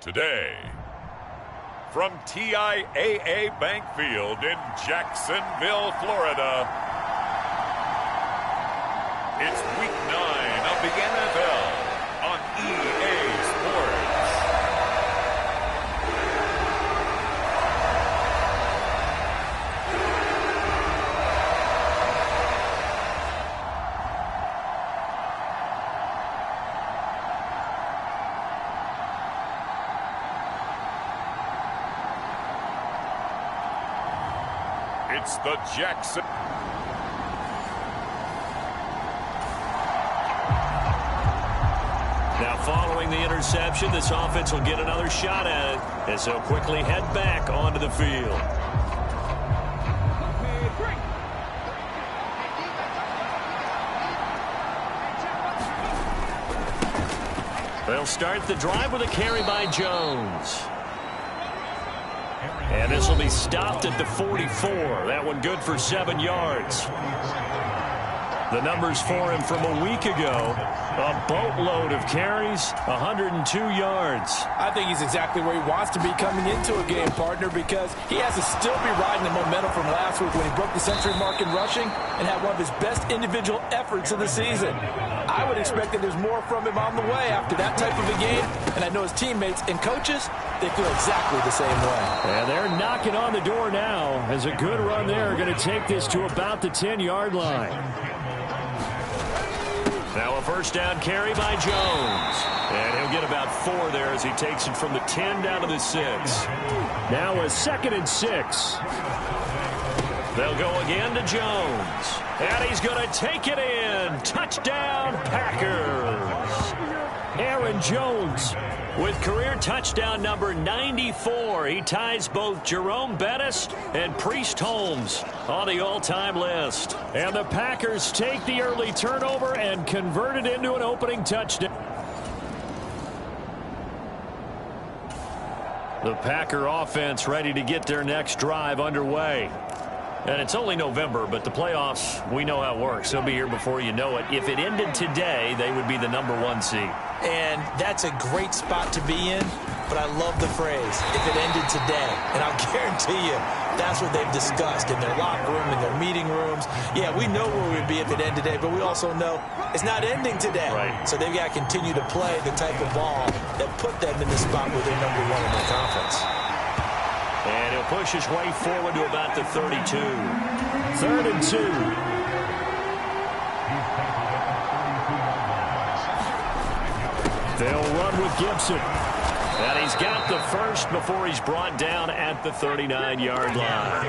today. From TIAA Bank Field in Jacksonville, Florida, it's Week 9 of the NFL on EA Sports. It's the Jackson. Now, following the interception, this offense will get another shot at it as they'll quickly head back onto the field. They'll start the drive with a carry by Jones. And this will be stopped at the 44. That one good for 7 yards. The numbers for him from a week ago, a boatload of carries, 102 yards. I think he's exactly where he wants to be coming into a game, partner, because he has to still be riding the momentum from last week when he broke the century mark in rushing and had one of his best individual efforts of the season. I would expect that there's more from him on the way after that type of a game, and I know his teammates and coaches, they feel exactly the same way. And they're knocking on the door now as a good run there going to take this to about the 10-yard line. Now a first down carry by Jones. And he'll get about 4 there as he takes it from the 10 down to the 6. Now a 2nd and 6. They'll go again to Jones. And he's going to take it in. Touchdown, Packers. Aaron Jones with career touchdown number 94. He ties both Jerome Bettis and Priest Holmes on the all-time list. And the Packers take the early turnover and convert it into an opening touchdown. The Packer offense ready to get their next drive underway. And it's only November, but the playoffs, we know how it works. They'll be here before you know it. If it ended today, they would be the number 1 seed. And that's a great spot to be in, but I love the phrase, if it ended today. And I'll guarantee you, that's what they've discussed in their locker room, in their meeting rooms. Yeah, we know where we'd be if it ended today, but we also know it's not ending today. Right. So they've got to continue to play the type of ball that put them in the spot where they're number 1 in their conference. And he'll push his way forward to about the 32. 3rd and 2. They'll run with Gibson. And he's got the first before he's brought down at the 39-yard line.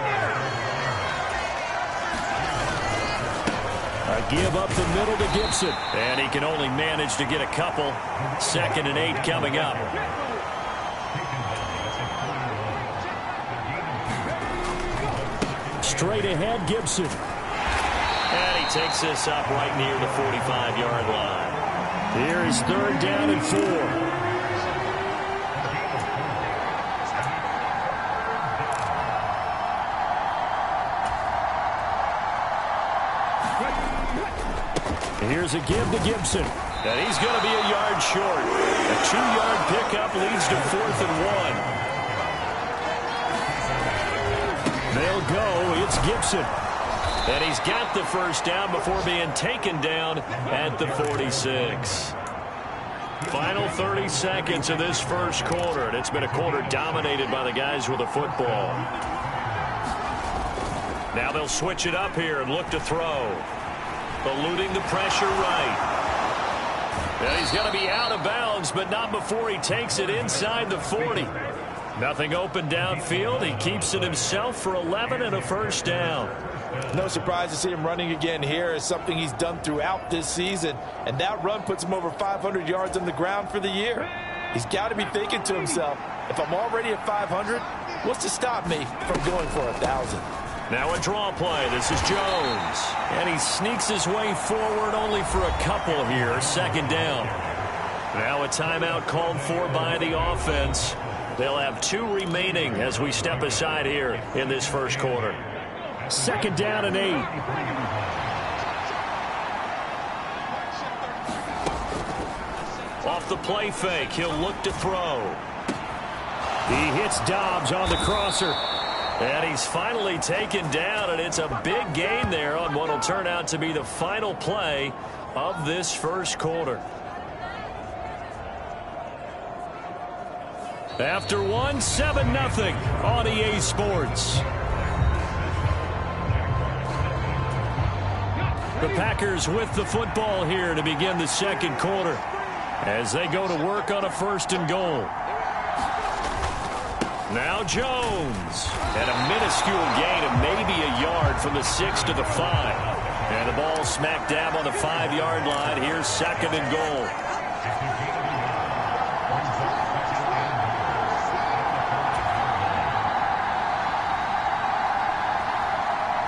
A give up the middle to Gibson. And he can only manage to get a couple. 2nd and 8 coming up. Straight ahead, Gibson. And he takes this up right near the 45-yard line. Here is 3rd down and 4. Here's a give to Gibson. And he's going to be a yard short. A 2-yard pickup leads to 4th and 1. They'll go. It's Gibson. And he's got the first down before being taken down at the 46. Final 30 seconds of this first quarter. And it's been a quarter dominated by the guys with the football. Now they'll switch it up here and look to throw. Eluding the pressure right. And he's going to be out of bounds, but not before he takes it inside the 40. Nothing open downfield. He keeps it himself for 11 and a first down. No surprise to see him running again here. Is something he's done throughout this season. And that run puts him over 500 yards on the ground for the year. He's got to be thinking to himself, if I'm already at 500, what's to stop me from going for 1,000? Now a draw play. This is Jones. And he sneaks his way forward only for a couple here. 2nd down. Now a timeout called for by the offense. They'll have 2 remaining as we step aside here in this first quarter. 2nd down and 8. Off the play fake, he'll look to throw. He hits Dobbs on the crosser. And he's finally taken down, and it's a big gain there on what will turn out to be the final play of this first quarter. After one, 7-0 on EA Sports. The Packers with the football here to begin the second quarter as they go to work on a 1st and goal. Now Jones. And a minuscule gain of maybe a yard from the 6 to the 5. And the ball smack dab on the 5-yard line. Here's 2nd and goal.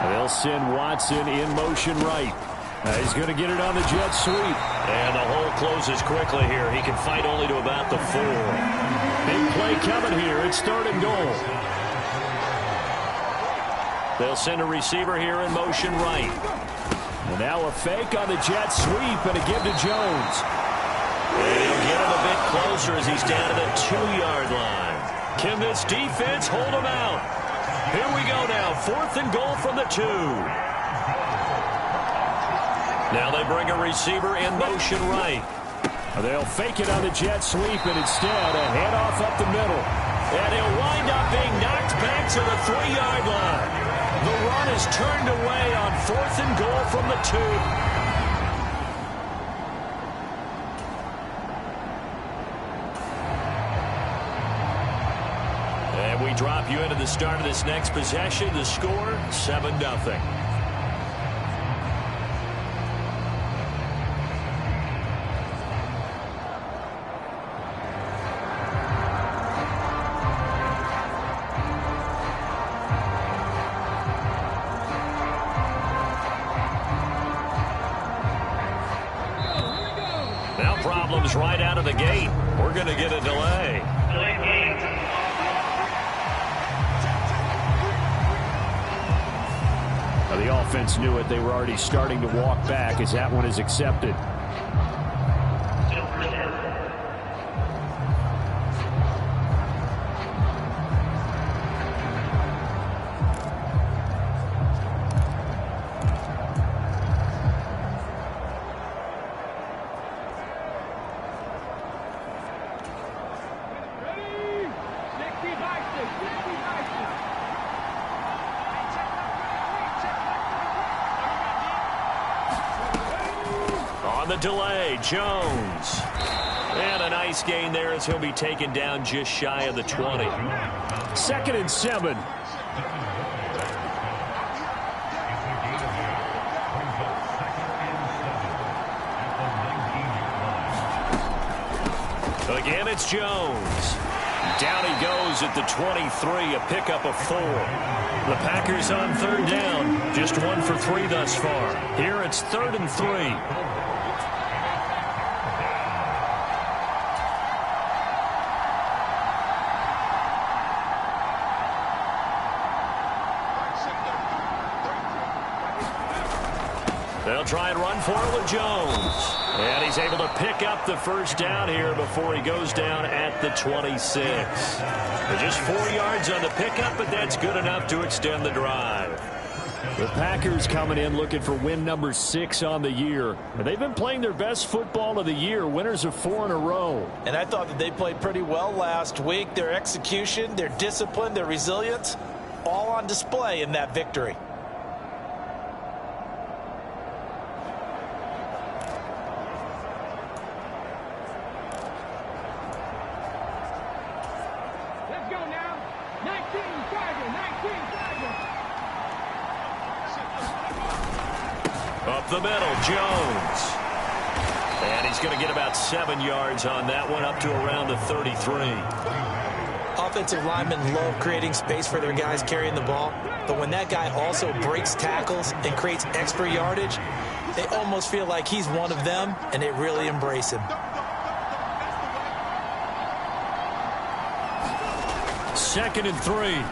They'll send Watson in motion right. He's going to get it on the jet sweep. And the hole closes quickly here. He can fight only to about the 4. Big play coming here. It's 3rd and goal. They'll send a receiver here in motion right. And now a fake on the jet sweep and a give to Jones. And he'll get him a bit closer as he's down to the 2-yard line. Can this defense hold him out? Here we go now. 4th and goal from the 2. Now they bring a receiver in motion right. They'll fake it on the jet sweep, and instead a handoff up the middle. And he'll wind up being knocked back to the 3-yard line. The run is turned away on 4th and goal from the 2. We drop you into the start of this next possession. The score, 7-0. Now problems right out of the gate. We're going to get a delay. The offense knew it. They were already starting to walk back as that one is accepted. The delay, Jones. And a nice gain there as he'll be taken down just shy of the 20. 2nd and 7. Again, it's Jones. Down he goes at the 23, a pickup of 4. The Packers on 3rd down, just 1 for 3 thus far. Here it's 3rd and 3. They'll try and run for it with Jones. And he's able to pick up the 1st down here before he goes down at the 26. Just 4 yards on the pickup, but that's good enough to extend the drive. The Packers coming in looking for win number 6 on the year. And they've been playing their best football of the year, winners of 4 in a row. And I thought that they played pretty well last week. Their execution, their discipline, their resilience, all on display in that victory. Up the middle, Jones. And he's going to get about 7 yards on that one, up to around the 33. Offensive linemen love creating space for their guys carrying the ball, but when that guy also breaks tackles and creates extra yardage, they almost feel like he's one of them, and they really embrace him. 2nd and 3.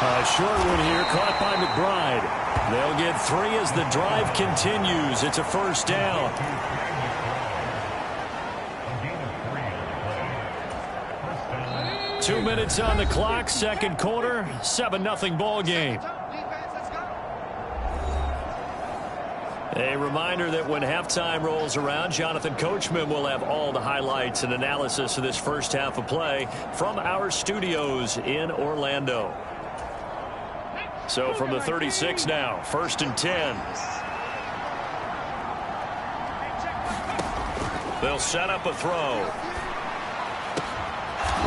A short one here, caught by McBride. They'll get 3 as the drive continues. It's a 1st down. 2 minutes on the clock, second quarter, 7-0 ball game. A reminder that when halftime rolls around, Jonathan Coachman will have all the highlights and analysis of this first half of play from our studios in Orlando. So from the 36 now, 1st and 10. They'll set up a throw.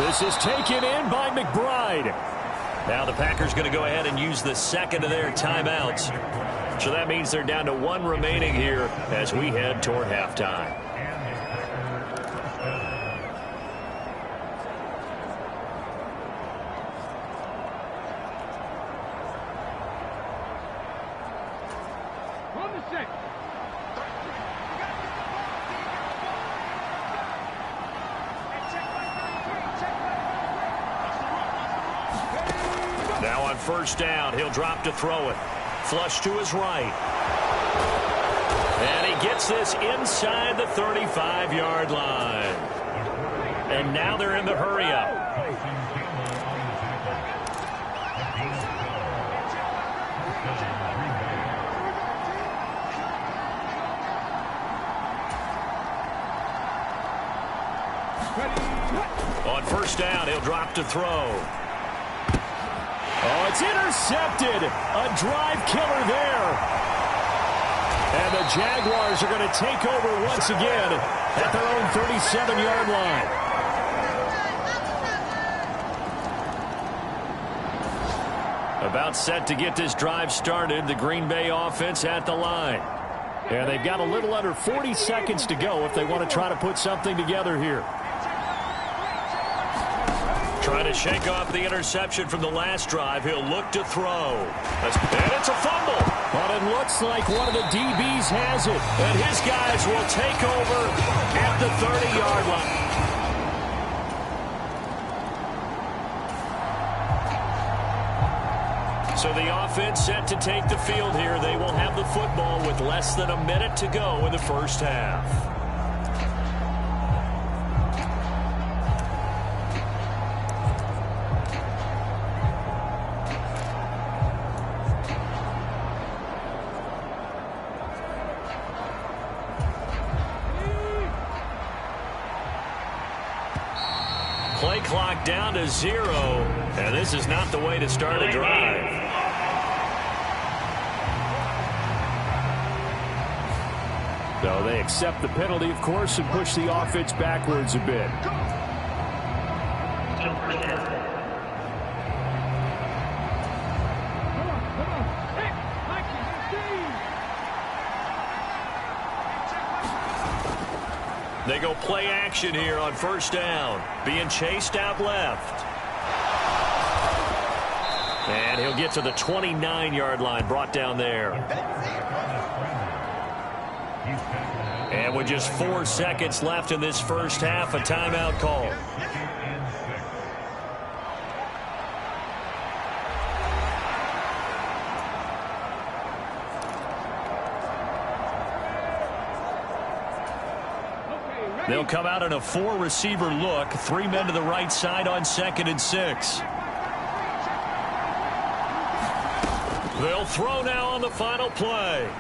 This is taken in by McBride. Now the Packers going to go ahead and use the second of their timeouts. So that means they're down to 1 remaining here as we head toward halftime. Now on first down, he'll drop to throw it. Flush to his right. And he gets this inside the 35-yard line. And now they're in the hurry-up. On first down, he'll drop to throw. Oh, it's intercepted. A drive killer there. And the Jaguars are going to take over once again at their own 37-yard line. About set to get this drive started, the Green Bay offense at the line. And they've got a little under 40 seconds to go if they want to try to put something together here. Trying to shake off the interception from the last drive. He'll look to throw. And it's a fumble. But it looks like one of the DBs has it. And his guys will take over at the 30-yard line. So the offense set to take the field here. They will have the football with less than a minute to go in the first half. Play clock down to 0, and this is not the way to start a drive. So they accept the penalty, of course, and push the offense backwards a bit. They go play action here on first down. Being chased out left. And he'll get to the 29-yard line, brought down there. And with just 4 seconds left in this first half, a timeout call. They'll come out in a 4-receiver look. 3 men to the right side on 2nd and 6. They'll throw now on the final play.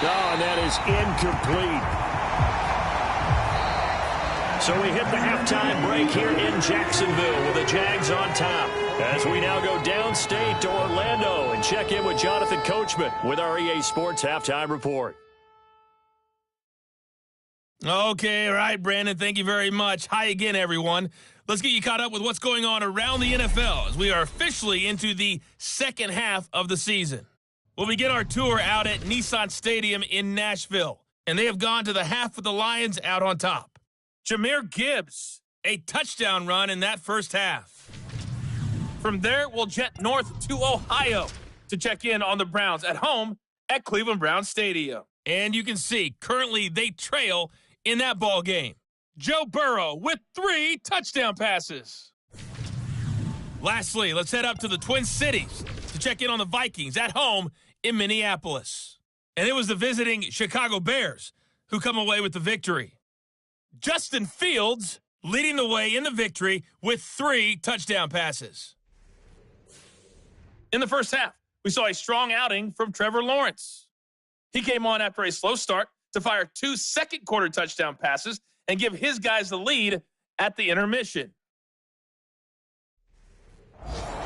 Oh, and that is incomplete. So we hit the halftime break here in Jacksonville with the Jags on top. As we now go downstate to Orlando and check in with Jonathan Coachman with our EA Sports Halftime Report. Okay, all right, Brandon, thank you very much. Hi again, everyone. Let's get you caught up with what's going on around the NFL as we are officially into the second half of the season. We'll begin our tour out at Nissan Stadium in Nashville, and they have gone to the half with the Lions out on top. Jahmyr Gibbs, a touchdown run in that first half. From there, we'll jet north to Ohio to check in on the Browns at home at Cleveland Browns Stadium. And you can see, currently they trail in that ball game. Joe Burrow with 3 touchdown passes. Lastly, let's head up to the Twin Cities to check in on the Vikings at home in Minneapolis. And it was the visiting Chicago Bears who come away with the victory. Justin Fields leading the way in the victory with 3 touchdown passes. In the first half, we saw a strong outing from Trevor Lawrence. He came on after a slow start to fire 2 second-quarter touchdown passes and give his guys the lead at the intermission.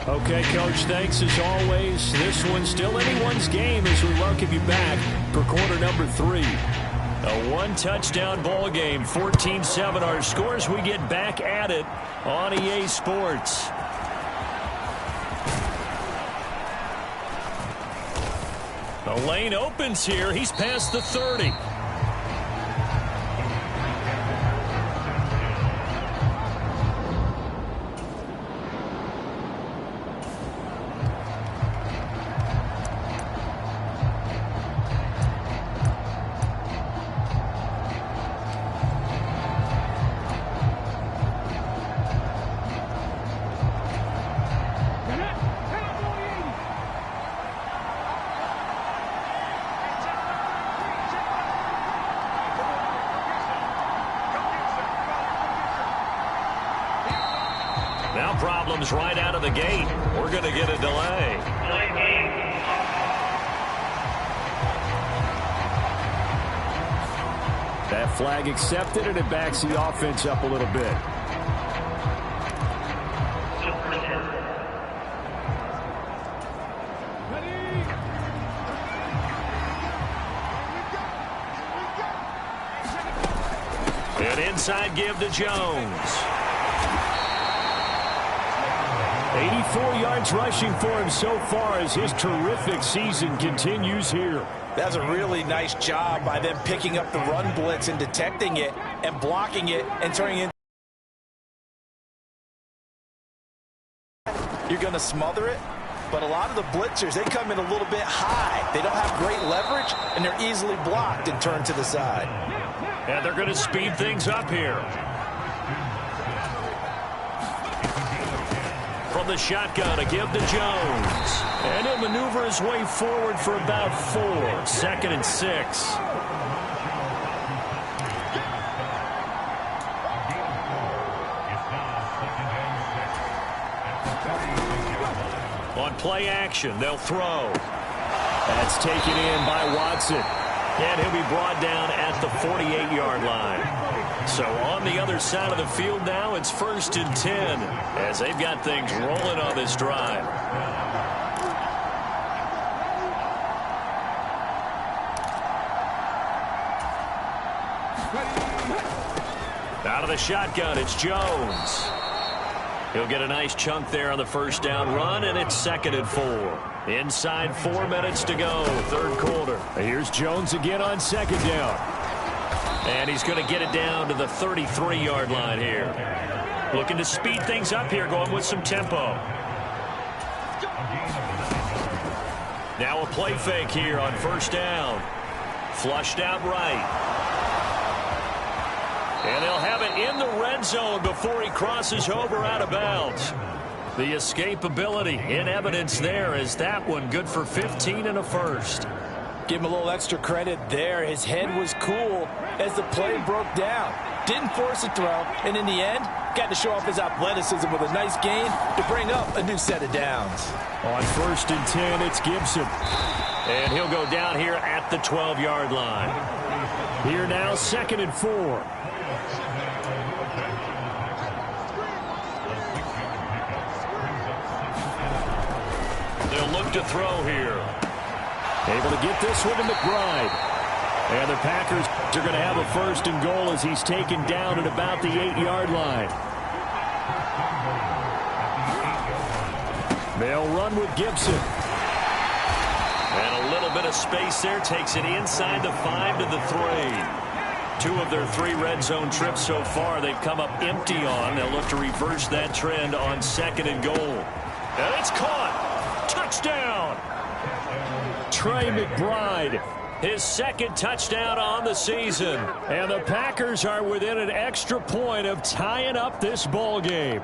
Okay, Coach, thanks as always. This one's still anyone's game as we welcome you back for quarter number 3. A 1-touchdown ball game, 14-7 our scores. We get back at it on EA Sports. The lane opens here. He's past the 30. Now problems right out of the gate. We're going to get a delay. That flag accepted, and it backs the offense up a little bit. An inside give to Jones. 84 yards rushing for him so far as his terrific season continues here. That's a really nice job by them picking up the run blitz and detecting it and blocking it and turning it. You're going to smother it, but a lot of the blitzers, they come in a little bit high. They don't have great leverage, and they're easily blocked and turned to the side. And they're going to speed things up here. From the shotgun, a give to Jones. And he'll maneuver his way forward for about 4. 2nd and 6. On play action, they'll throw. That's taken in by Watson. And he'll be brought down at the 48-yard line. So on the other side of the field now, it's 1st and 10 as they've got things rolling on this drive. Out of the shotgun, it's Jones. He'll get a nice chunk there on the first down run, and it's 2nd and 4. Inside 4 minutes to go, 3rd quarter. Here's Jones again on 2nd down. And he's going to get it down to the 33-yard line here. Looking to speed things up here, going with some tempo. Now a play fake here on 1st down. Flushed out right. And they'll have it in the red zone before he crosses over out of bounds. The escapability in evidence there as that one good for 15 and a first. Give him a little extra credit there. His head was cool as the play broke down. Didn't force a throw, and in the end, got to show off his athleticism with a nice gain to bring up a new set of downs. On 1st and 10, it's Gibson. And he'll go down here at the 12-yard line. Here now, 2nd and 4. They'll look to throw here. Able to get this one to McBride. And the Packers are going to have a 1st and goal as he's taken down at about the 8-yard line. They'll run with Gibson. And a little bit of space there takes it inside the 5 to the 3. 2 of their 3 red zone trips so far they've come up empty on. They'll look to reverse that trend on 2nd and goal. And it's caught. Touchdown. Trey McBride, his 2nd touchdown on the season. And the Packers are within an extra point of tying up this ball game.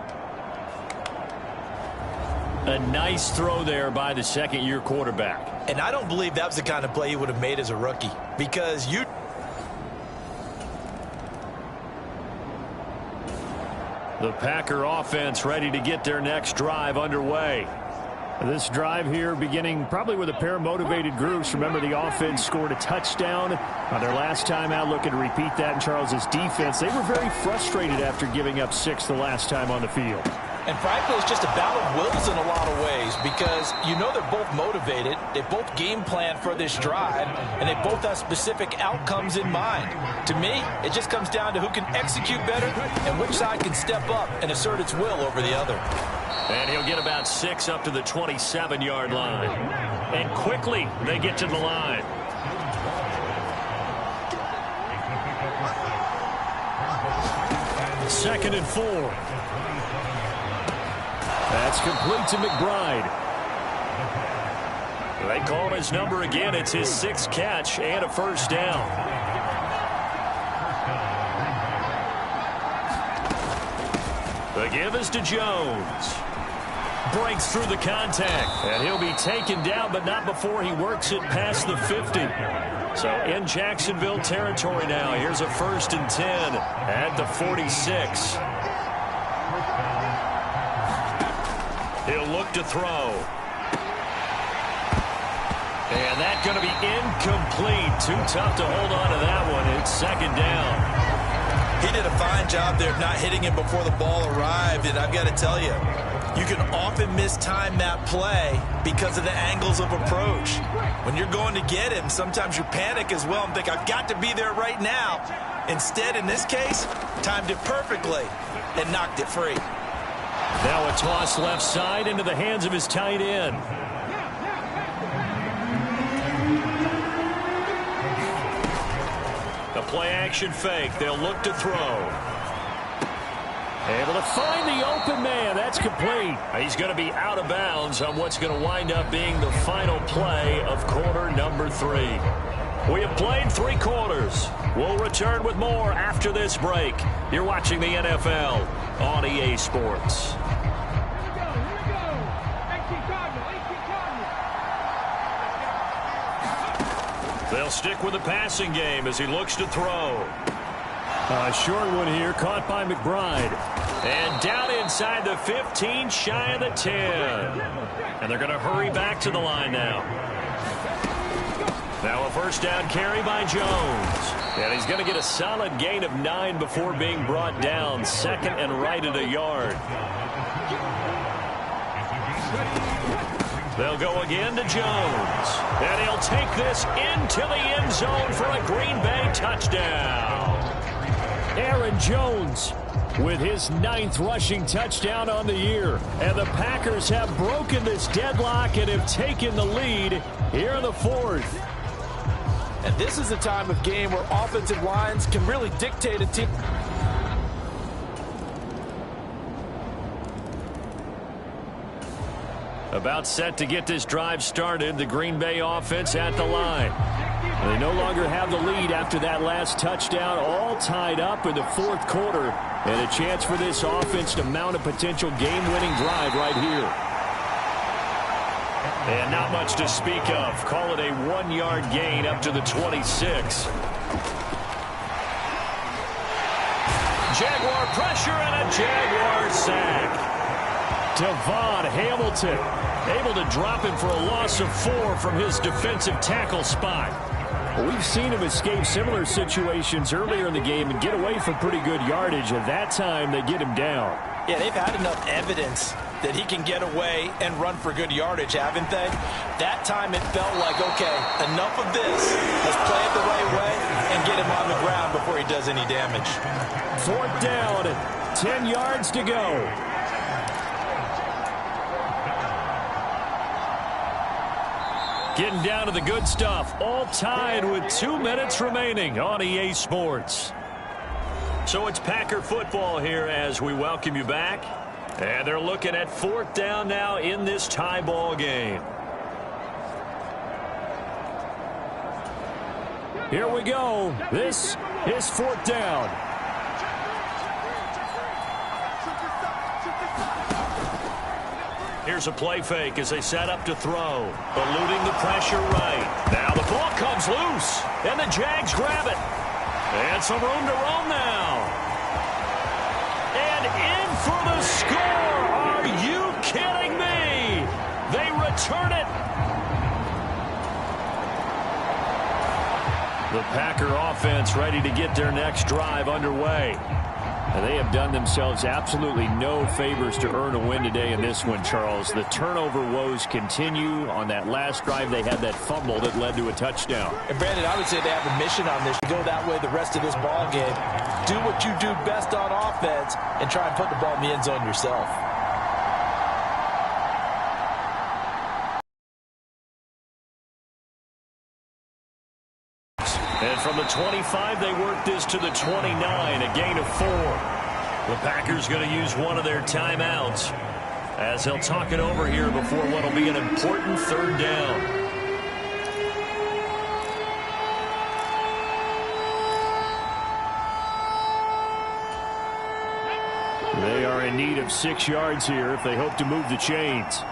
A nice throw there by the 2nd-year quarterback. And I don't believe that was the kind of play he would have made as a rookie, because The Packer offense ready to get their next drive underway. This drive here beginning probably with a pair of motivated groups. Remember, the offense scored a touchdown on their last time out, looking to repeat that in Charles's defense. They were very frustrated after giving up 6 the last time on the field. And frankly, it's just a battle of wills in a lot of ways because you know they're both motivated. They both game plan for this drive, and they both have specific outcomes in mind. To me, it just comes down to who can execute better and which side can step up and assert its will over the other. And he'll get about 6 up to the 27-yard line. And quickly, they get to the line. Second and 4. That's complete to McBride. They call his number again. It's his 6th catch and a first down. The give is to Jones. Breaks through the contact. And he'll be taken down, but not before he works it past the 50. So in Jacksonville territory now. Here's a 1st and 10 at the 46. He'll look to throw. And that's going to be incomplete. Too tough to hold on to that one. It's 2nd down. He did a fine job there of not hitting him before the ball arrived. And I've got to tell you, you can often mistime that play because of the angles of approach. When you're going to get him, sometimes you panic as well and think, I've got to be there right now. Instead, in this case, timed it perfectly and knocked it free. Now a toss left side into the hands of his tight end. A play-action fake. They'll look to throw. Able to find the open man. That's complete. He's going to be out of bounds on what's going to wind up being the final play of quarter number 3. We have played 3 quarters. We'll return with more after this break. You're watching the NFL on EA Sports. They'll stick with the passing game as he looks to throw. A short one here, caught by McBride. And down inside the 15, shy of the 10. And they're going to hurry back to the line now. Now a first down carry by Jones. And he's going to get a solid gain of 9 before being brought down. 2nd and right at a yard. They'll go again to Jones. And he'll take this into the end zone for a Green Bay touchdown. Aaron Jones with his 9th rushing touchdown on the year. And the Packers have broken this deadlock and have taken the lead here in the 4th. And this is a time of game where offensive lines can really dictate a team. About set to get this drive started, the Green Bay offense at the line. They no longer have the lead after that last touchdown, all tied up in the 4th quarter, and a chance for this offense to mount a potential game-winning drive right here. And not much to speak of. Call it a 1-yard gain up to the 26. Jaguar pressure and a Jaguar sack. Devon Hamilton able to drop him for a loss of 4 from his defensive tackle spot. Well, we've seen him escape similar situations earlier in the game and get away from pretty good yardage. At that time, they get him down. Yeah, they've had enough evidence that he can get away and run for good yardage, haven't they? That time it felt like, okay, enough of this. Let's play it the right way and get him on the ground before he does any damage. 4th down, 10 yards to go. Getting down to the good stuff, all tied with 2 minutes remaining on EA Sports. So it's Packer football here as we welcome you back. And they're looking at 4th down now in this tie ball game. Here we go. This is 4th down. Here's a play fake as they set up to throw. Eluding the pressure right. Now the ball comes loose. And the Jags grab it. And some room to roam now. And in the score. Are you kidding me? They return it. The Packer offense ready to get their next drive underway. And they have done themselves absolutely no favors to earn a win today in this one, Charles. The turnover woes continue. On that last drive, they had that fumble that led to a touchdown. And, Brandon, I would say they have a mission on this. You go that way the rest of this ball game. Do what you do best on offense and try and put the ball in the end zone yourself. And from the 25, they work this to the 29, a gain of 4. The Packers going to use one of their timeouts as they'll talk it over here before what will be an important third down. They are in need of 6 yards here if they hope to move the chains.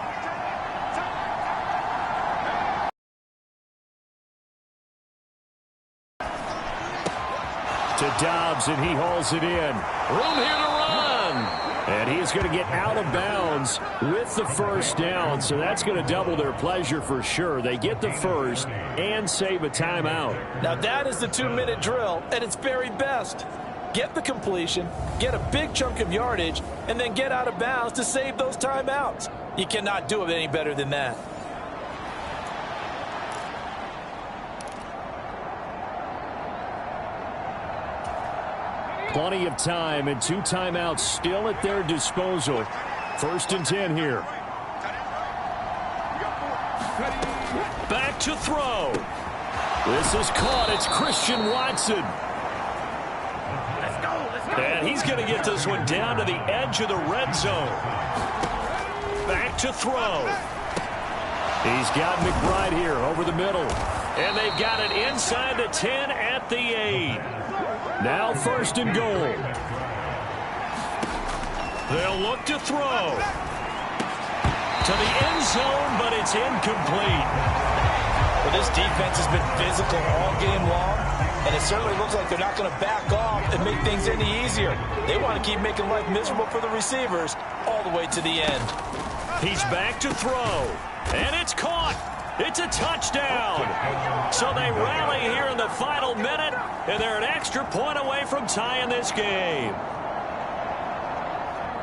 To Dobbs, and he hauls it in. Room here to run. And he is going to get out of bounds with the first down, so that's going to double their pleasure for sure. They get the first and save a timeout. Now that is the 2-minute drill at its very best. Get the completion, get a big chunk of yardage, and then get out of bounds to save those timeouts. You cannot do it any better than that. Plenty of time and 2 timeouts still at their disposal. 1st and 10 here. Back to throw. This is caught. It's Christian Watson. And he's going to get this one down to the edge of the red zone. Back to throw. He's got McBride here over the middle. And they've got it inside the 10 at the 8. Now 1st and goal. They'll look to throw. To the end zone, but it's incomplete. Well, this defense has been physical all game long, and it certainly looks like they're not going to back off and make things any easier. They want to keep making life miserable for the receivers all the way to the end. He's back to throw, and it's caught. It's a touchdown. So they rally here in the final minute, and they're an extra point away from tying this game.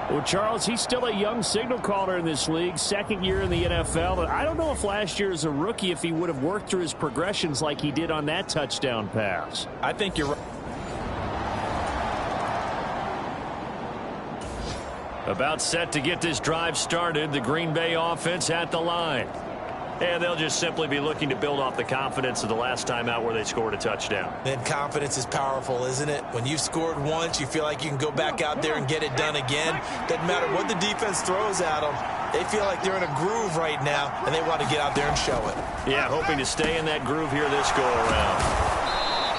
Well, Charles, he's still a young signal caller in this league, 2nd year in the NFL. But I don't know if last year as a rookie, if he would have worked through his progressions like he did on that touchdown pass. I think you're right. About set to get this drive started, the Green Bay offense at the line. And they'll just simply be looking to build off the confidence of the last time out where they scored a touchdown. Man, confidence is powerful, isn't it? When you've scored once, you feel like you can go back out there and get it done again. Doesn't matter what the defense throws at them. They feel like they're in a groove right now, and they want to get out there and show it. Yeah, hoping to stay in that groove here this go-around.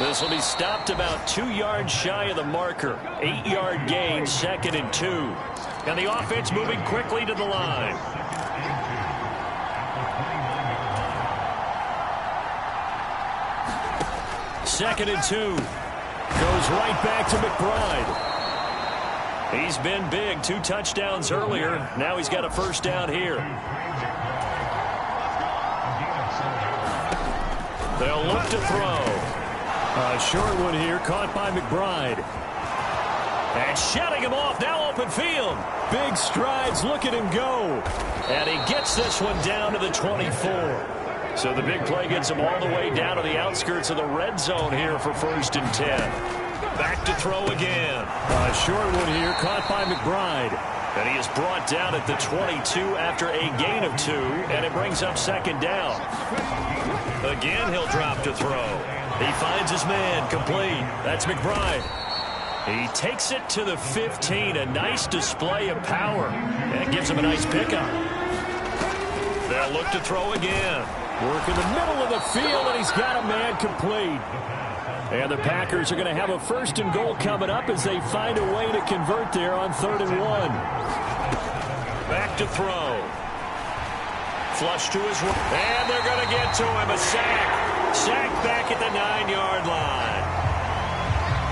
This will be stopped about 2 yards shy of the marker. 8-yard gain, 2nd and 2. And the offense moving quickly to the line. Second and 2. Goes right back to McBride. He's been big. 2 touchdowns earlier. Now he's got a first down here. They'll look to throw. A short one here, caught by McBride. And shutting him off, now open field. Big strides, look at him go. And he gets this one down to the 24. So the big play gets him all the way down to the outskirts of the red zone here for 1st and 10. Back to throw again. A short one here, caught by McBride. And he is brought down at the 22 after a gain of 2, and it brings up 2nd down. Again, he'll drop to throw. He finds his man, complete. That's McBride. He takes it to the 15, a nice display of power, and it gives him a nice pickup. They'll look to throw again. Work in the middle of the field, and he's got a man complete. And the Packers are going to have a 1st and goal coming up as they find a way to convert there on 3rd and 1. Back to throw. Flush to his right. And they're going to get to him. A sack. Sack back at the 9-yard line.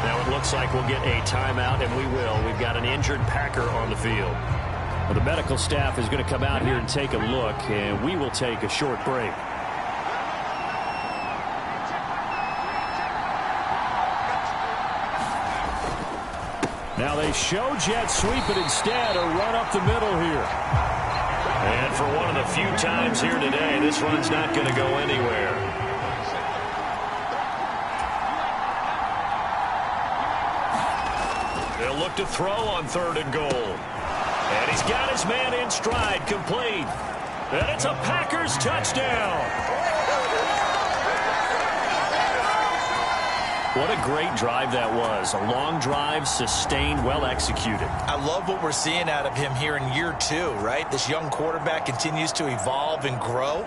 Now it looks like we'll get a timeout, and we will. We've got an injured Packer on the field. Well, the medical staff is going to come out here and take a look, and we will take a short break. Now they show jet sweep, but instead a run up the middle here. And for one of the few times here today, this run's not going to go anywhere. They'll look to throw on 3rd and goal. And he's got his man in stride, complete. And it's a Packers touchdown. What a great drive that was. A long drive, sustained, well executed. I love what we're seeing out of him here in year 2, right? This young quarterback continues to evolve and grow.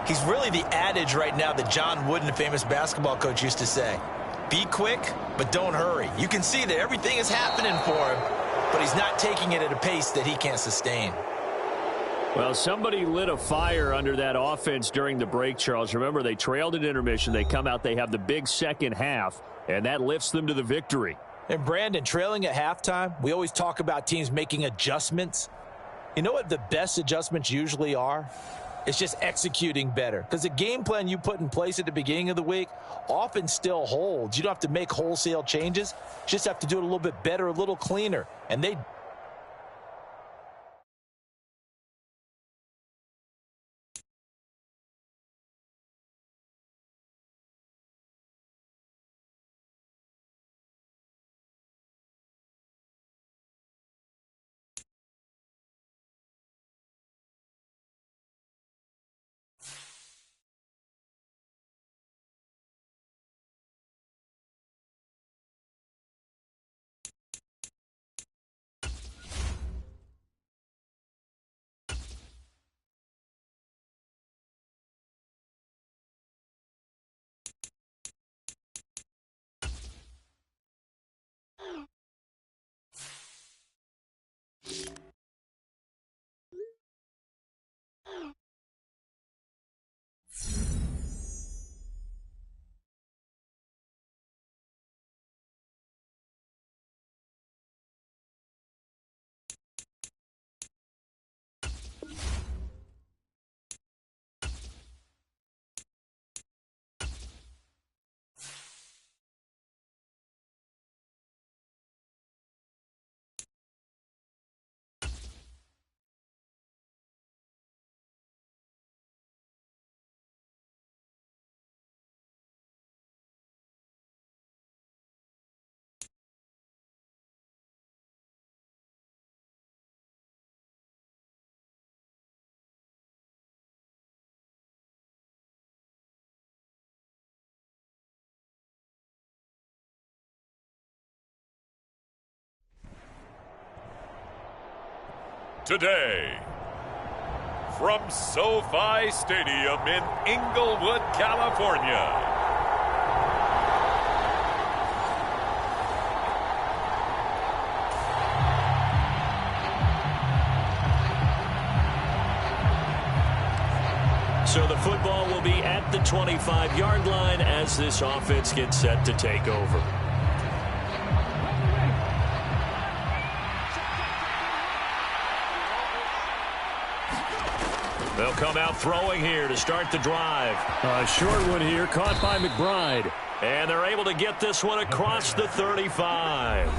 He's really the adage right now that John Wooden, the famous basketball coach, used to say. Be quick, but don't hurry. You can see that everything is happening for him, but he's not taking it at a pace that he can't sustain. Well, somebody lit a fire under that offense during the break, Charles. Remember, they trailed at intermission. They come out, they have the big second half, and that lifts them to the victory. And, Brandon, trailing at halftime, we always talk about teams making adjustments. You know what the best adjustments usually are? It's just executing better. Because the game plan you put in place at the beginning of the week often still holds. You don't have to make wholesale changes. You just have to do it a little bit better, a little cleaner. And they Today, from SoFi Stadium in Inglewood, California. So the football will be at the 25-yard line as this offense gets set to take over. They'll come out throwing here to start the drive. A short one here, caught by McBride. And they're able to get this one across the 35.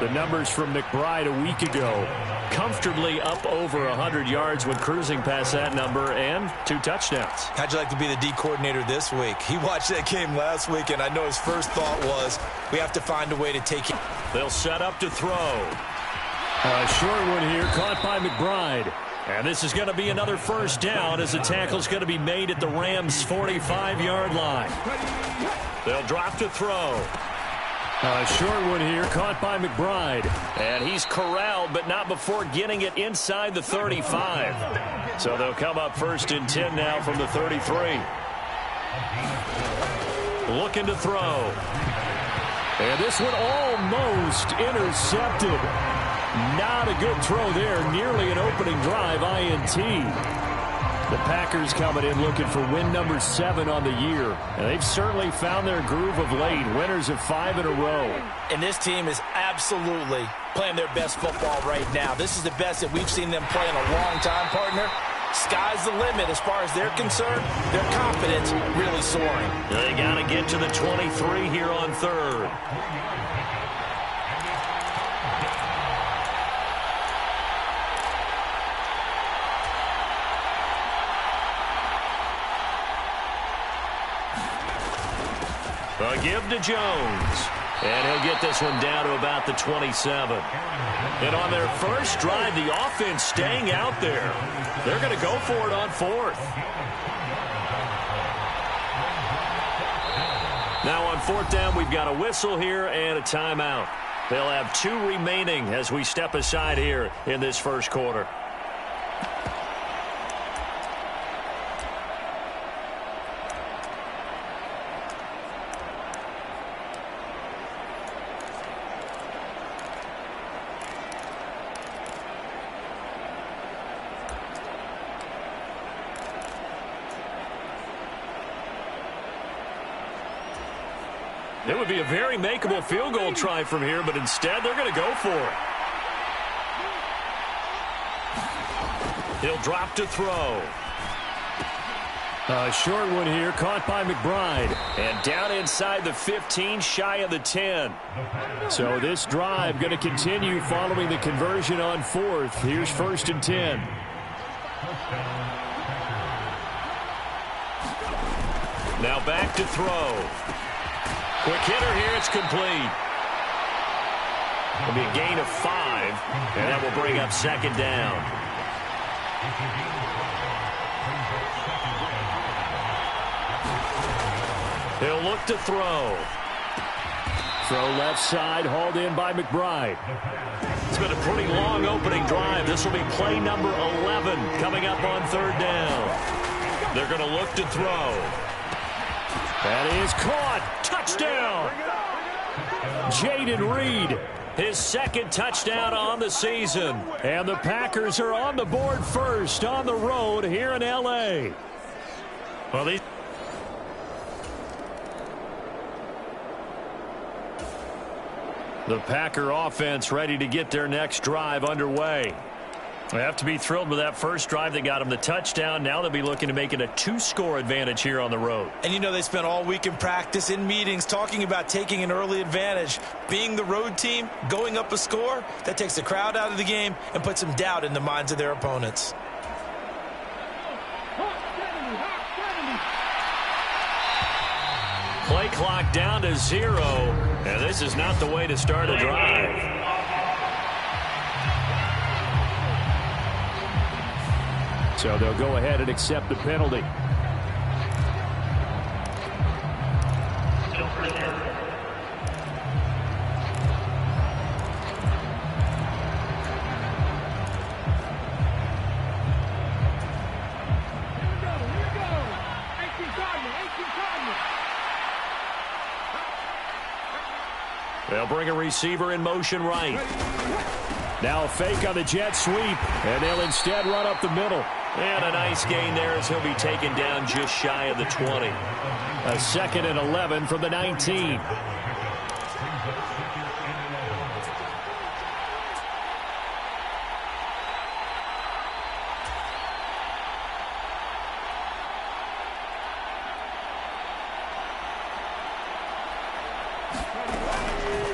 The numbers from McBride a week ago. Comfortably up over 100 yards when cruising past that number, and 2 touchdowns. How'd you like to be the D coordinator this week? He watched that game last week, and I know his first thought was, we have to find a way to take it. They'll set up to throw. A short one here, caught by McBride. And this is going to be another first down as the tackle's going to be made at the Rams' 45-yard line. They'll drop to throw. A short one here, caught by McBride. And he's corralled, but not before getting it inside the 35. So they'll come up 1st and 10 now from the 33. Looking to throw. And this one almost intercepted. Not a good throw there. Nearly an opening drive INT. The Packers coming in looking for win number 7 on the year. And they've certainly found their groove of late. Winners of 5 in a row. And this team is absolutely playing their best football right now. This is the best that we've seen them play in a long time, partner. Sky's the limit as far as they're concerned. Their confidence really soaring. They got to get to the 23 here on 3rd. A give to Jones. And he'll get this one down to about the 27. And on their first drive, the offense staying out there. They're going to go for it on 4th. Now on 4th down, we've got a whistle here and a timeout. They'll have 2 remaining as we step aside here in this first quarter. It would be a very makeable field goal try from here, but instead they're going to go for it. He'll drop to throw. A short one here, caught by McBride. And down inside the 15, shy of the 10. So this drive going to continue following the conversion on 4th. Here's 1st and 10. Now back to throw. Quick hitter here, it's complete. It'll be a gain of 5, and that will bring up 2nd down. He'll look to throw. Throw left side, hauled in by McBride. It's been a pretty long opening drive. This will be play number 11 coming up on 3rd down. They're going to look to throw. That is caught. Touchdown. Jaden Reed, his 2nd touchdown on the season. And the Packers are on the board first on the road here in L.A. Well, the Packer offense ready to get their next drive underway. They have to be thrilled with that first drive that got them the touchdown. Now they'll be looking to make it a 2-score advantage here on the road. And you know they spent all week in practice, in meetings, talking about taking an early advantage. Being the road team, going up a score, that takes the crowd out of the game and puts some doubt in the minds of their opponents. Play clock down to 0, and this is not the way to start a drive. So they'll go ahead and accept the penalty. They'll bring a receiver in motion right. Now a fake on the jet sweep, and they'll instead run up the middle. And a nice gain there as he'll be taken down just shy of the 20. A 2nd and 11 from the 19.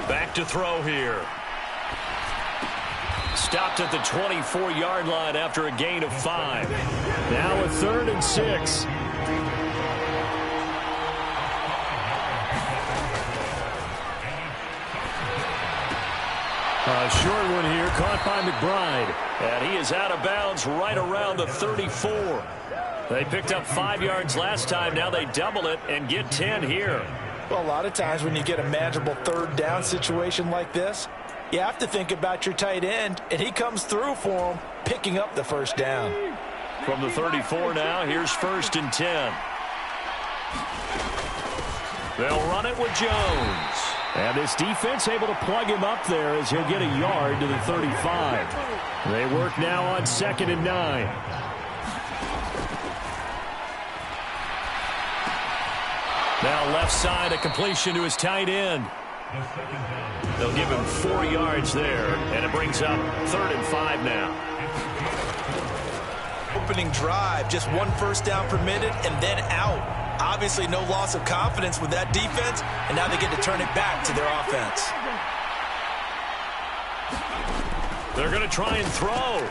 Back to throw here. Stopped at the 24-yard line after a gain of 5. Now a 3rd and 6. A short one here, caught by McBride. And he is out of bounds right around the 34. They picked up 5 yards last time. Now they double it and get 10 here. Well, a lot of times when you get a manageable 3rd down situation like this, you have to think about your tight end, and he comes through for him, picking up the 1st down. From the 34 now, here's 1st and 10. They'll run it with Jones. And this defense able to plug him up there as he'll get a yard to the 35. They work now on 2nd and 9. Now left side, a completion to his tight end. They'll give him 4 yards there, and it brings up 3rd and 5 now. Opening drive, just 1 first down permitted and then out. Obviously no loss of confidence with that defense, and now they get to turn it back to their offense. They're going to try and throw.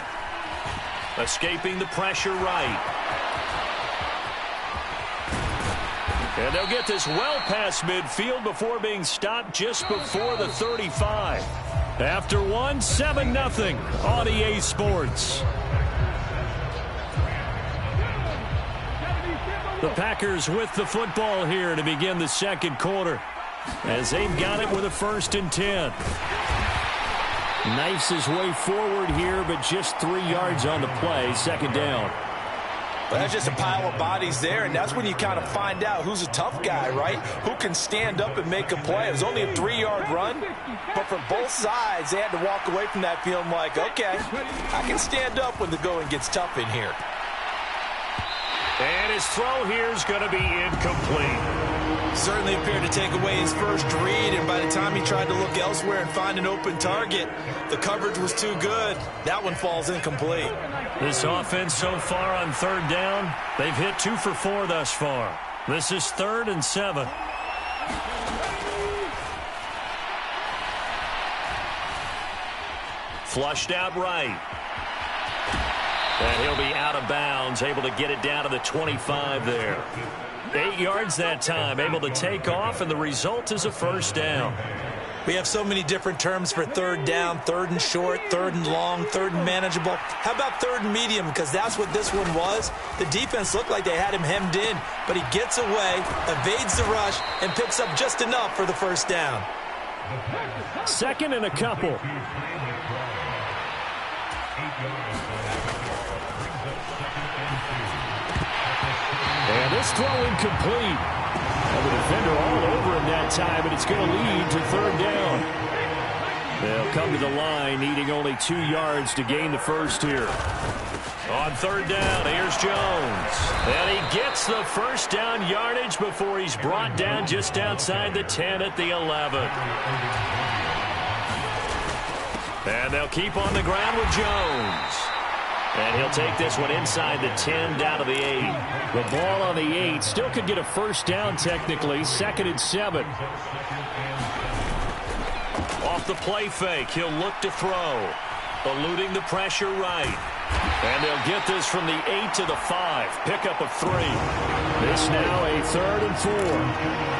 Escaping the pressure right. And they'll get this well past midfield before being stopped just before the 35. After 1, 7-0 on EA Sports. The Packers with the football here to begin the second quarter, as they've got it with a 1st and 10. Knifes his way forward here, but just 3 yards on the play, 2nd down. But that's just a pile of bodies there, and that's when you kind of find out who's a tough guy, right? Who can stand up and make a play. It was only a 3-yard run, but for both sides, they had to walk away from that feeling like, okay, I can stand up when the going gets tough in here. And his throw here is going to be incomplete. Certainly appeared to take away his first read, and by the time he tried to look elsewhere and find an open target, the coverage was too good. That one falls incomplete. This offense so far on 3rd down, they've hit 2 for 4 thus far. This is 3rd and 7. Flushed out right. And he'll be out of bounds, able to get it down to the 25 there. 8 yards that time, able to take off, and the result is a 1st down. We have so many different terms for 3rd down, 3rd and short, 3rd and long, 3rd and manageable. How about 3rd and medium? Because that's what this one was. The defense looked like they had him hemmed in, but he gets away, evades the rush, and picks up just enough for the 1st down. 2nd and a couple. And this throw incomplete. And the defender all over him that time, and it's going to lead to 3rd down. They'll come to the line, needing only 2 yards to gain the 1st here. On 3rd down, here's Jones. And he gets the 1st down yardage before he's brought down just outside the 10 at the 11. And they'll keep on the ground with Jones. And he'll take this one inside the 10 down to the 8. The ball on the 8 still could get a 1st down technically. 2nd and 7. Off the play fake, he'll look to throw. Eluding the pressure right. And they'll get this from the 8 to the 5. Pickup of 3. This now a 3rd and 4.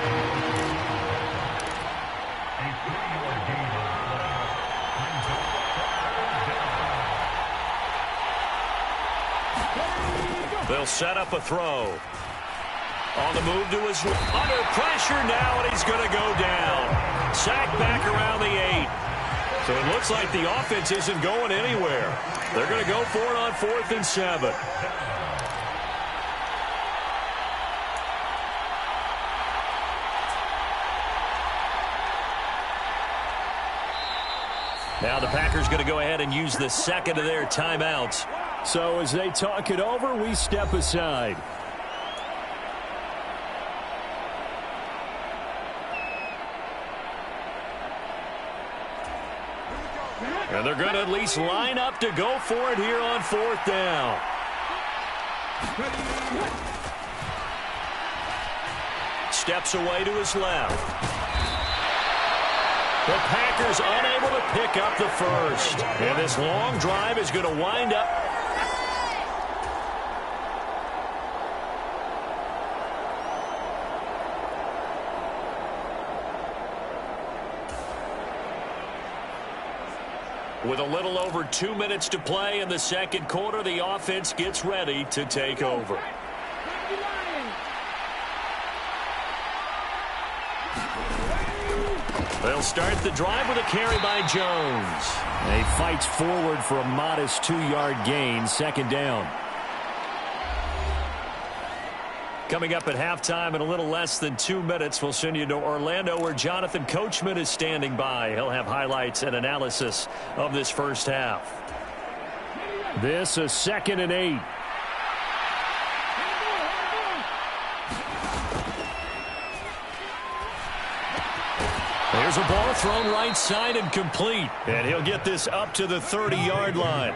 They'll set up a throw. On the move to his under pressure now, and he's going to go down. Sacked back around the 8. So it looks like the offense isn't going anywhere. They're going to go for it on 4th and 7. Now the Packers going to go ahead and use the 2nd of their timeouts. So as they talk it over, we step aside. And they're going to at least line up to go for it here on 4th down. Steps away to his left. The Packers unable to pick up the 1st. And this long drive is going to wind up. With a little over 2 minutes to play in the second quarter, the offense gets ready to take over. They'll start the drive with a carry by Jones. He fights forward for a modest 2-yard gain, 2nd down. Coming up at halftime in a little less than 2 minutes, we'll send you to Orlando where Jonathan Coachman is standing by. He'll have highlights and analysis of this first half. This is 2nd and 8. Here's a ball thrown right side and complete. And he'll get this up to the 30-yard line.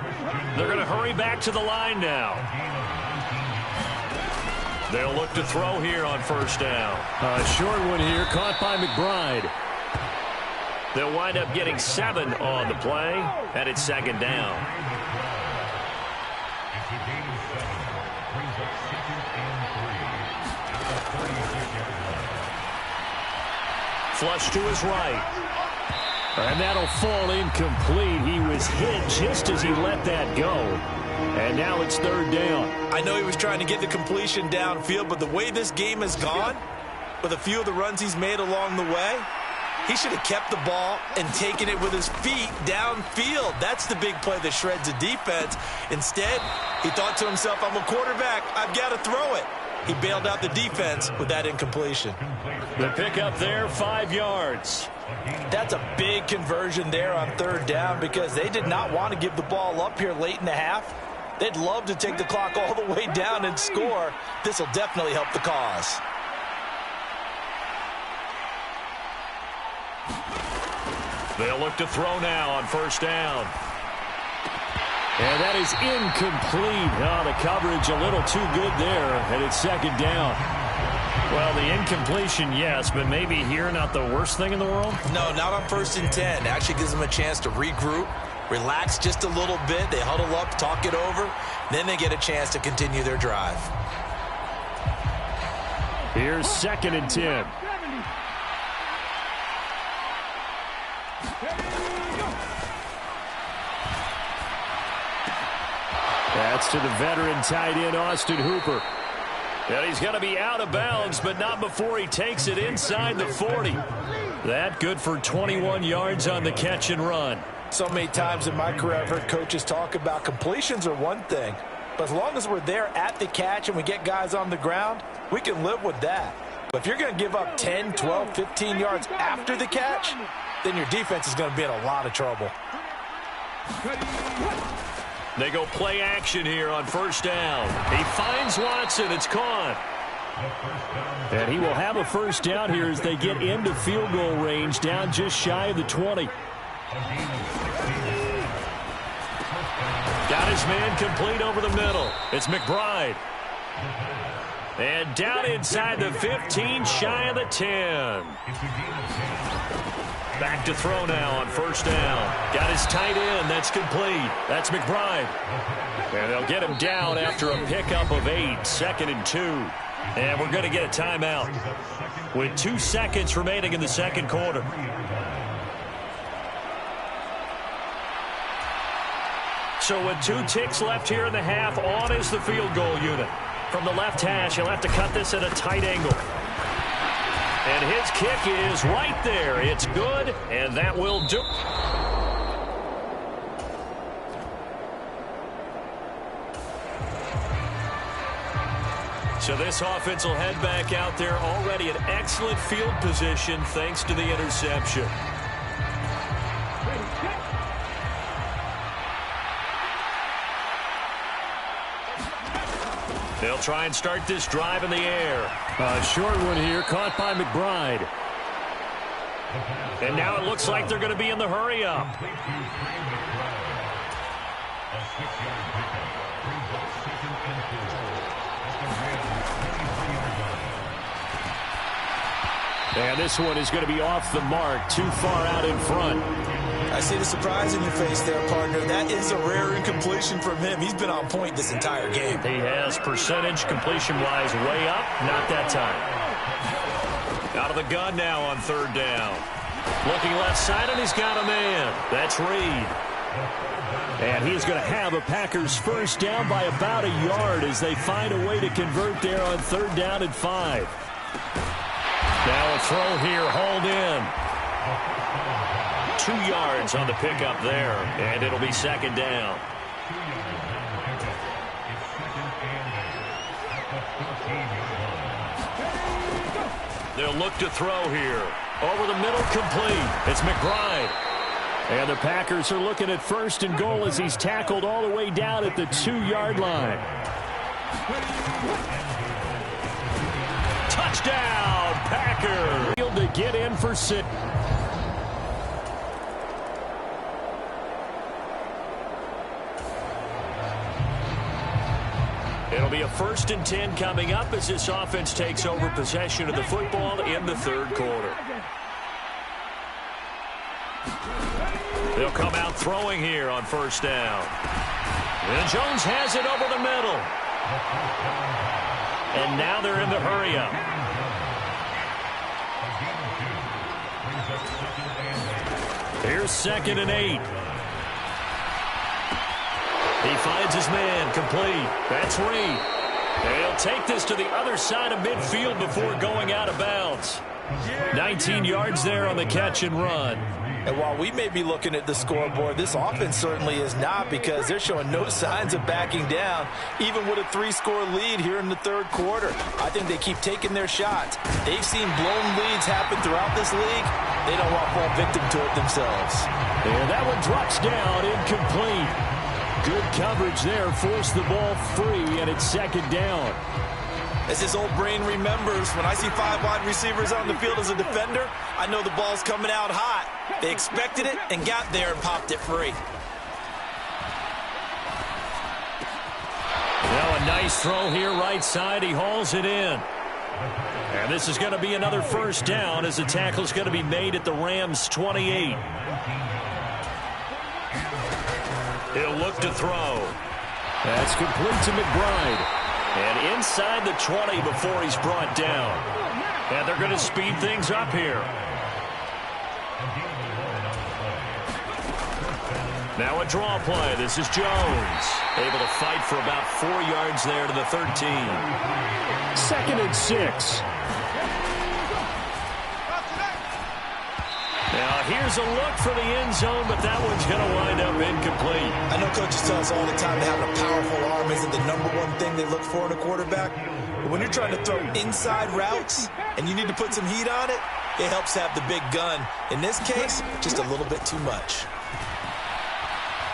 They're going to hurry back to the line now. They'll look to throw here on first down. A short one here, caught by McBride. They'll wind up getting 7 on the play, and it's second down. Flush to his right. And that'll fall incomplete. He was hit just as he let that go. And now it's third down. I know he was trying to get the completion downfield, but the way this game has gone, with a few of the runs he's made along the way, he should have kept the ball and taken it with his feet downfield. That's the big play that shreds the defense. Instead, he thought to himself, I'm a quarterback. I've got to throw it. He bailed out the defense with that incompletion. The pickup there, 5 yards. That's a big conversion there on third down because they did not want to give the ball up here late in the half. They'd love to take the clock all the way down and score. This will definitely help the cause. They'll look to throw now on first down. And that is incomplete. Oh, the coverage a little too good there, and it's second down. Well, the incompletion, yes, but maybe here not the worst thing in the world? No, not on 1st and 10. Actually gives them a chance to regroup, relax just a little bit. They huddle up, talk it over. Then they get a chance to continue their drive. Here's 2nd and 10. That's to the veteran tight end, Austin Hooper. And he's going to be out of bounds, but not before he takes it inside the 40. That good for 21 yards on the catch and run. So many times in my career I've heard coaches talk about completions are one thing, but as long as we're there at the catch and we get guys on the ground, we can live with that. But if you're going to give up 10, 12, 15 yards after the catch, then your defense is going to be in a lot of trouble. They go play action here on first down. He finds Watson. It's caught. And he will have a first down here as they get into field goal range, down just shy of the 20. Got his man complete over the middle. It's McBride. And down inside the 15, shy of the 10. Back to throw now on first down. Got his tight end. That's complete. That's McBride. And they'll get him down after a pickup of 8. 2nd and 2. And we're going to get a timeout with 2 seconds remaining in the second quarter. So with 2 ticks left here in the half, on is the field goal unit. From the left hash, he'll have to cut this at a tight angle. And his kick is right there. It's good, and that will do. So this offense will head back out there, already in excellent field position thanks to the interception. They'll try and start this drive in the air. A short one here, caught by McBride. And now it looks like they're going to be in the hurry-up. And this one is going to be off the mark, too far out in front. I see the surprise in your face there, partner. That is a rare incompletion from him. He's been on point this entire game. He has percentage completion-wise way up. Not that time. Out of the gun now on third down. Looking left side, and he's got a man. That's Reed. And he's going to have a Packers first down by about a yard as they find a way to convert there on third down and 5. Now a throw here, hauled in. 2 yards on the pickup there, and it'll be second down. They'll look to throw here. Over the middle, complete. It's McBride. And the Packers are looking at first and goal as he's tackled all the way down at the 2-yard line. Touchdown, Packers. To get in for 6. It'll be a 1st and 10 coming up as this offense takes over possession of the football in the 3rd quarter. They'll come out throwing here on 1st down. And Jones has it over the middle. And now they're in the hurry-up. Here's 2nd and 8. He finds his man, complete. That's Reed. And he'll take this to the other side of midfield before going out of bounds. 19 yards there on the catch and run. And while we may be looking at the scoreboard, this offense certainly is not, because they're showing no signs of backing down, even with a 3-score lead here in the 3rd quarter. I think they keep taking their shots. They've seen blown leads happen throughout this league. They don't want to fall victim to it themselves. And that one drops down, incomplete. Good coverage there, forced the ball free, and it's 2nd down. As his old brain remembers, when I see 5 wide receivers on the field as a defender, I know the ball's coming out hot. They expected it and got there and popped it free. Now a nice throw here right side. He hauls it in. And this is going to be another 1st down as the tackle's going to be made at the Rams' 28. He'll look to throw. That's complete to McBride. And inside the 20 before he's brought down. And they're going to speed things up here. Now a draw play. This is Jones. Able to fight for about 4 yards there to the 13. 2nd and 6. Now here's a look for the end zone, but that one's going to wind up incomplete. I know coaches tell us all the time that having a powerful arm isn't the #1 thing they look for in a quarterback. But when you're trying to throw inside routes and you need to put some heat on it, it helps have the big gun. In this case, just a little bit too much.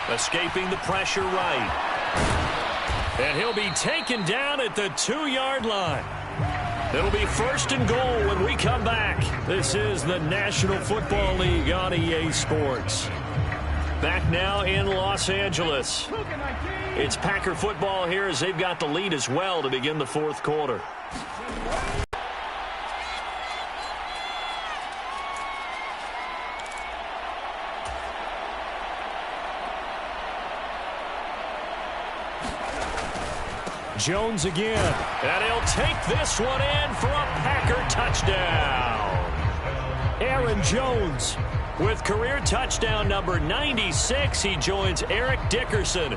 Escaping the pressure right. And he'll be taken down at the 2-yard line. It'll be 1st and goal when we come back. This is the National Football League on EA Sports. Back now in Los Angeles. It's Packer football here as they've got the lead as well to begin the 4th quarter. Jones again, and he'll take this one in for a Packer touchdown. Aaron Jones with career touchdown number 96. He joins Eric Dickerson.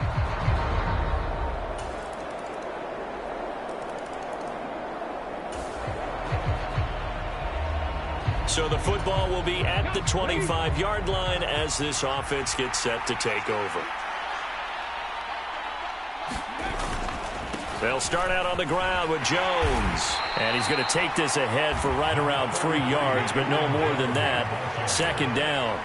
So the football will be at the 25-yard line as this offense gets set to take over. They'll start out on the ground with Jones. And he's going to take this ahead for right around 3 yards, but no more than that. 2nd down.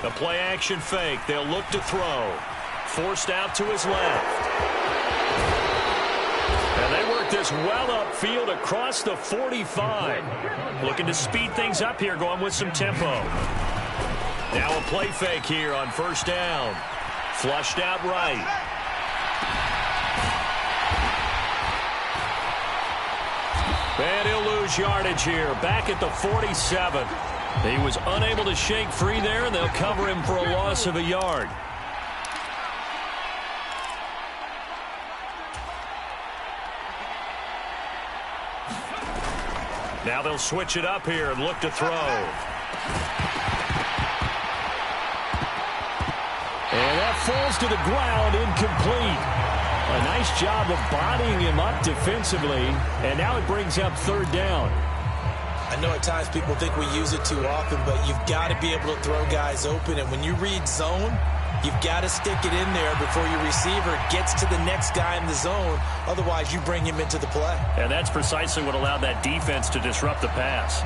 The play action fake. They'll look to throw. Forced out to his left. And they work this well upfield across the 45. Looking to speed things up here, going with some tempo. Now a play fake here on 1st down. Flushed out right. And he'll lose yardage here, back at the 47. He was unable to shake free there, and they'll cover him for a loss of a yard. Now they'll switch it up here and look to throw. And that falls to the ground, incomplete. A nice job of bodying him up defensively, and now it brings up 3rd down. I know at times people think we use it too often, but you've got to be able to throw guys open, and when you read zone, you've got to stick it in there before your receiver gets to the next guy in the zone. Otherwise, you bring him into the play. And that's precisely what allowed that defense to disrupt the pass.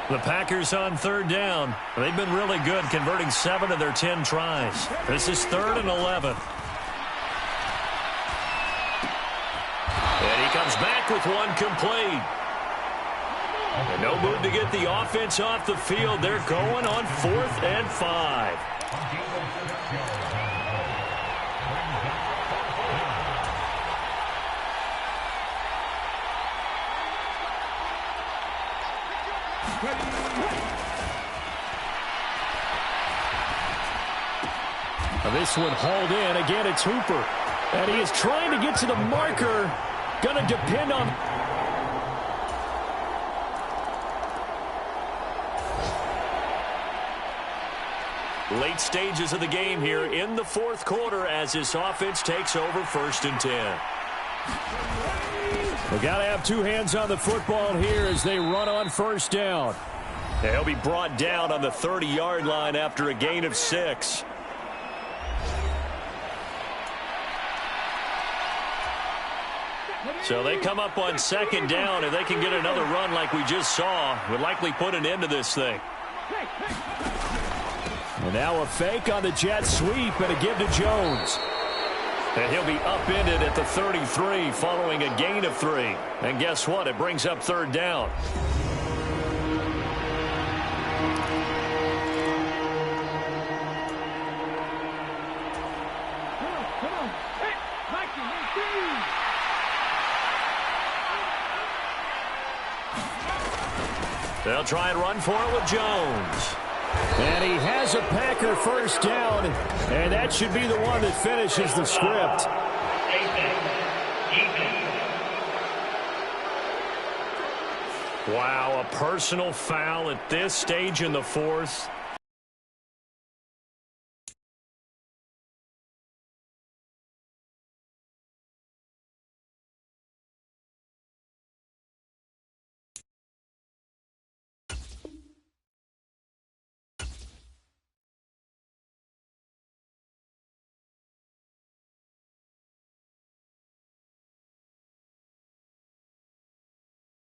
The Packers on 3rd down. They've been really good, converting 7 of their 10 tries. This is 3rd and 11. And he comes back back with one complete. And no move to get the offense off the field. They're going on 4th and 5. This one hauled in. Again, it's Hooper. And he is trying to get to the marker. Going to depend on... Late stages of the game here in the 4th quarter as this offense takes over 1st and 10. They got to have 2 hands on the football here as they run on 1st down. They'll be brought down on the 30-yard line after a gain of 6. So they come up on 2nd down. If they can get another run like we just saw, would likely put an end to this thing. And now a fake on the jet sweep and a give to Jones. And he'll be upended at the 33 following a gain of 3. And guess what? It brings up 3rd down. They'll try and run for it with Jones. And he has a Packer 1st down, and that should be the one that finishes the script. Wow, a personal foul at this stage in the 4th.